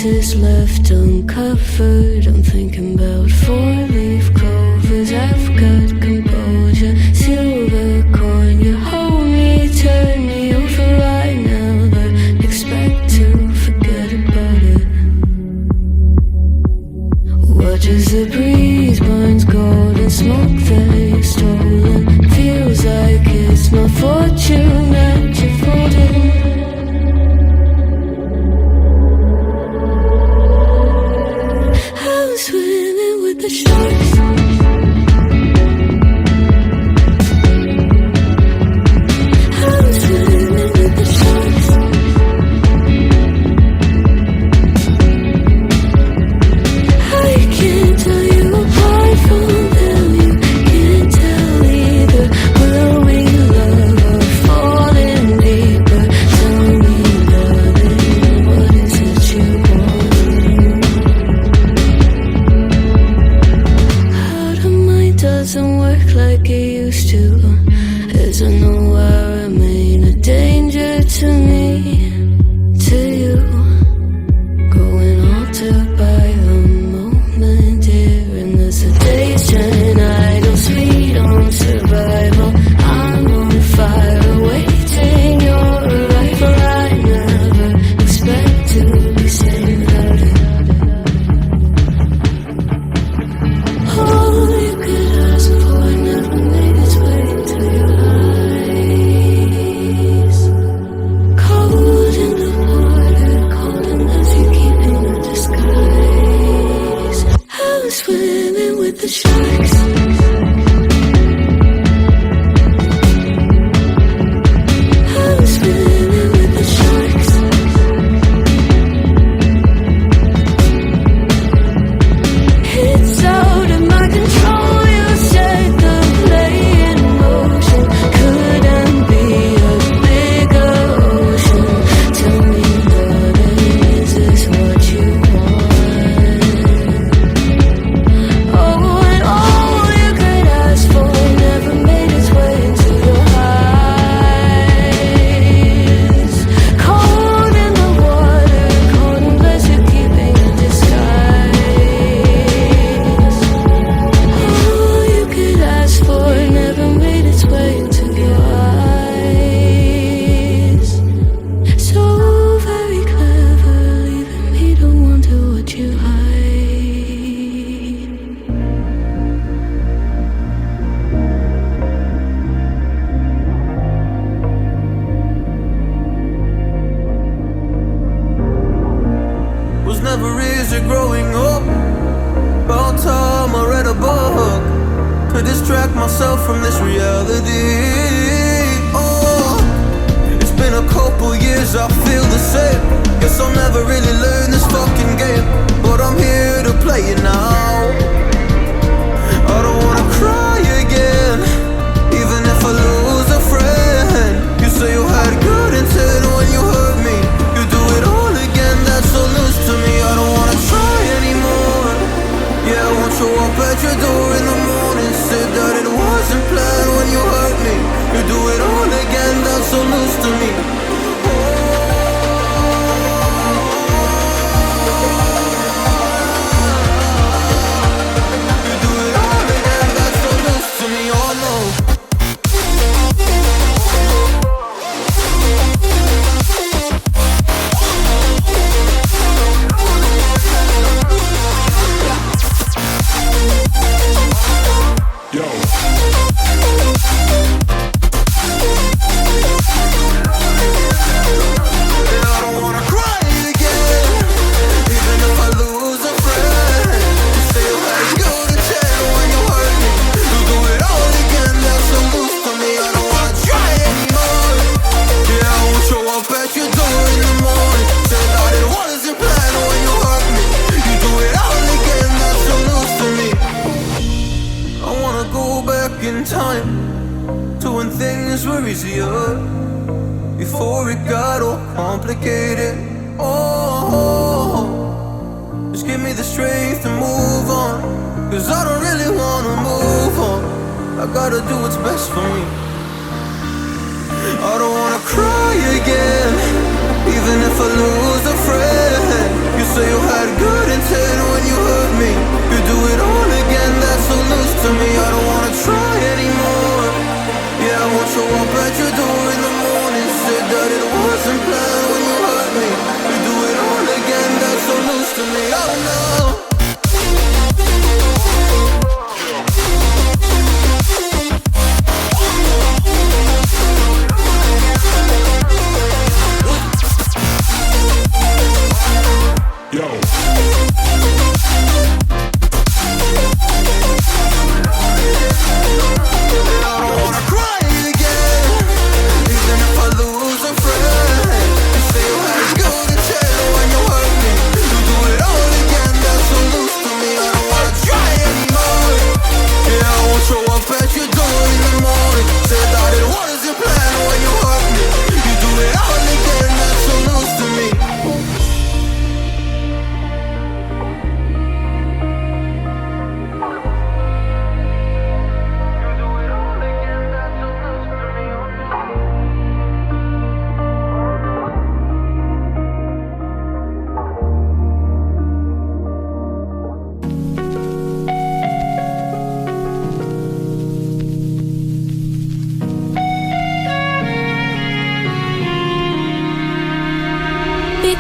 pieces left uncovered. I'm thinking about four-leaf clovers. I've got composure, silver coin. You hold me, turn me over right now, but expect to forget about it. Watch as the breeze burns golden smoke that you've stolen. Feels like it's my fortune that you're folding. I'm swimming with the sharks. I'm swimming with the sharks. I can't tell you apart from them. You can't tell either. Will we love or fall in deeper? Tell me, darling, what is it you want? How the mind doesn't work like it used to. As I know I remain a danger to me, to you. Going altered by the moment here in the sedation. Idle sweet on survival. I'm on fire waiting your arrival. I never expect to be saying without it. All you could ask for never made its way to your eyes. Cold in the water, calling as you keep in a disguise. I'm swimming with the sharks. I'm swimming with the sharks. It's out of my control. You set the play in motion. Couldn't be a bigger ocean. Tell me, darling, is this what you want? Oh, and all you could ask for never made its way into your eyes. Cold in the water, cold unless you're keeping a disguise. All you could ask for never made its way into your eyes. So very clever, leaving me to wonder what you hide. Was never easy growing up. About time I read a book to distract myself from this reality. Oh, it's been a couple years, I feel the same. Guess I'll never really learn this fucking game, but I'm here to play it now. I don't wanna cry again, even if I lose a friend. You say you had good intent when you hurt me. You do it all again, that's so loose to me. I don't wanna try anymore. Yeah, I won't show up at your door in the morning. Said that it wasn't planned when you hurt me. You do it all again, that's so loose to me. You do it all again, that's so loose to me. Oh no. Yo. easier before it got all complicated. Oh, just give me the strength to move on, 'cause I don't really wanna move on. I gotta do what's best for me. I don't wanna cry again, even if I lose a friend. You say you had good intent when you hurt me. You do it all again, that's so loose to me. I don't wanna try anymore. Yeah, I won't show up at your door in the morning. Said that it wasn't planned when you hurt me. You do it all again, that's so loose to me. I don't know.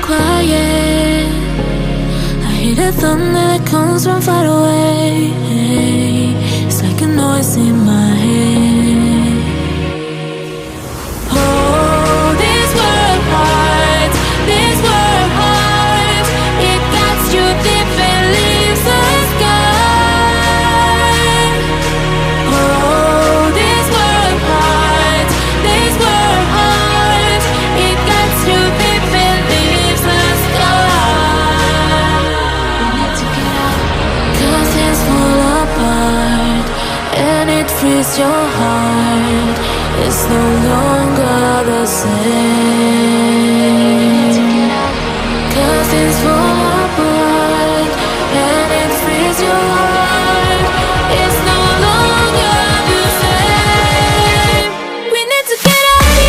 Quiet, I hear the thunder that comes from far away. It's like a noise in my head. Oh, this world heart, this world heart, it cuts you deep and leaves the sky. Oh, this world heart, this world heart, it cuts you deep and leaves the sky. We need to get out, 'cause things fall apart and it frees your heart. It's no longer the same. 'Cause things fall apart and it frees your heart. It's no longer the same. We need to get out of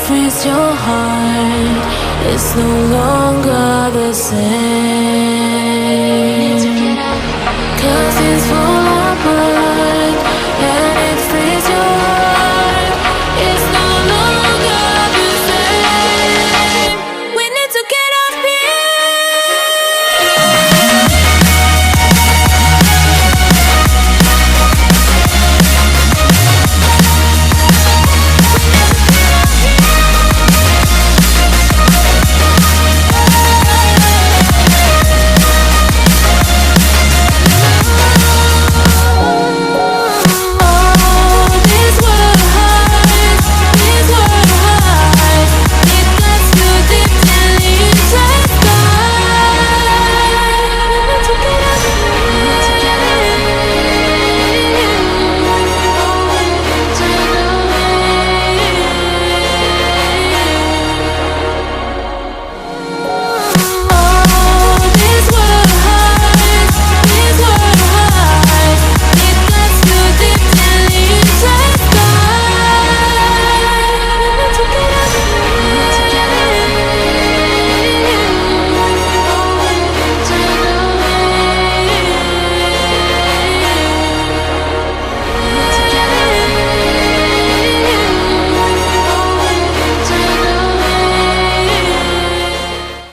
frees your heart. It's no longer the same. 'Cause it's full of